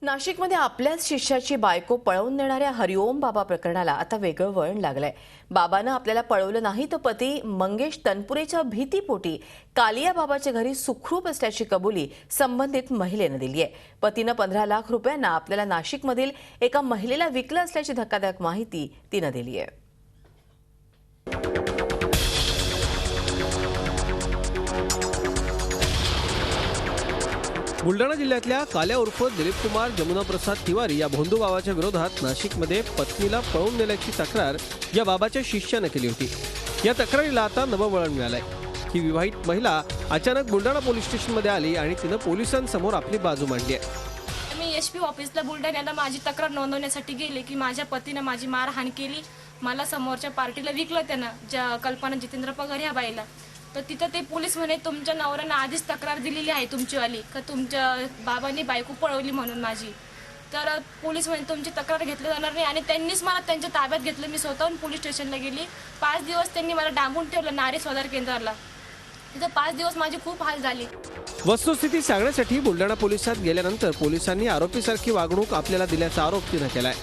नाशिकमध्ये आपल्याच शिष्याची बायको पळवून नेणाऱ्या हरिओम बाबा प्रकरणाला आता वेगळं वळण लागलंय। बाबानं आपल्याला पळवलं नाही तर पती मंगेश तनपुरेच्या भीतीपोटी कालिया बाबाच्या घरी सुखरूप असल्याची कबुली संबंधित महिलेनं दिली आहे। पतीनं 15 लाख रुपयांना आपल्याला नाशिकमधील एका महिलेला विकलं असल्याची धक्कादायक माहिती तिनं दिली आहे। बुलढाणा जिल्ह्यातल्या काल्या उर्फ दिलीप कुमार जमुना प्रसाद तिवारी या भोंदू बाबाच्या विरोधात नाशिकमध्ये पत्नीला पळवून नेल्याची तक्रार या बाबाच्या शिष्यानं केली होती। या तक्रारीला आता नवं वळण मिळालंय। ही विवाहित महिला अचानक बुलढाणा पोलीस स्टेशनमध्ये आली आणि तिनं पोलिसांसमोर आपली बाजू मांडली आहे। मी एसपी ऑफिसला बुलढाण्याला माझी तक्रार नोंदवण्यासाठी गेले की माझ्या पतीने माझी मारहाण केली, मला समोरच्या पार्टीला विकलं त्यानं, ज्या कल्पना जितेंद्र पगार ह्या बाईला। तर तिथं ते पोलीस म्हणे तुमच्या नवऱ्यानं आधीच तक्रार दिलेली आहे तुमचीवाली का तुमच्या बाबांनी बायको पळवली म्हणून माझी। तर पोलीस म्हणे तुमची तक्रार घेतली जाणार नाही आणि त्यांनीच मला त्यांच्या ताब्यात घेतलं। मी स्वतःहून पोलीस स्टेशनला गेली। 5 दिवस त्यांनी मला डांबून ठेवलं नारी स्वाधार केंद्राला। तिथं 5 दिवस माझी खूप हाल झाली। वस्तुस्थिती सांगण्यासाठी बुलढाणा पोलिसात गेल्यानंतर पोलिसांनी आरोपीसारखी वागणूक आपल्याला दिल्याचा आरोप तिनं केलाय।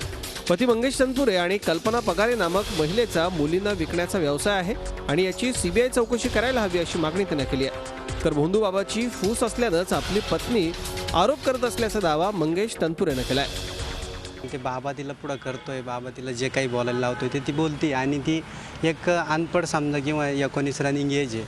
पती मंगेश तनपुरे आणि कल्पना पगारे नामक महिलेचा मुलींना विकण्याचा व्यवसाय आहे आणि याची सीबीआय चौकशी करायला हवी अशी मागणी तिनं केली आहे। तर भोंदू बाबाची फूस असल्यानंच आपली पत्नी आरोप करत असल्याचा दावा मंगेश तनपुरेनं केलाय। ते बाबा तिला पुढं करतोय, बाबा तिला जे काही बोलायला लावतोय ते ती बोलते आणि ती एक अनपढ समजा किंवा 19 रनिंग एज आहे,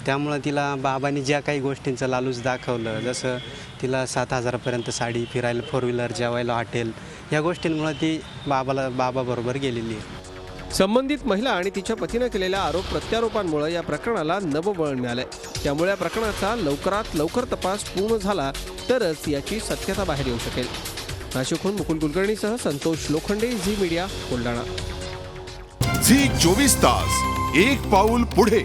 त्यामुळं तिला बाबांनी ज्या काही गोष्टींचं लालूच दाखवलं, जसं तिला 7,000पर्यंत साडी, फिरायला 4 व्हीलर, जेवायला हॉटेल, या गोष्टींमुळे ती बाबाबरोबर गेलेली आहे। संबंधित महिला आणि तिच्या पतीनं केलेल्या आरोप प्रत्यारोपांमुळे या प्रकरणाला नवं वळण मिळालंय। त्यामुळे या प्रकरणाचा लवकरात लवकर तपास पूर्ण झाला तरच याची सत्यता बाहेर येऊ शकेल। नाशिकहून मुकुल कुलकर्णीसह Santosh Lokhande, Zee media, Buldhana. Zee 24 तास, एक पाऊल पुढे।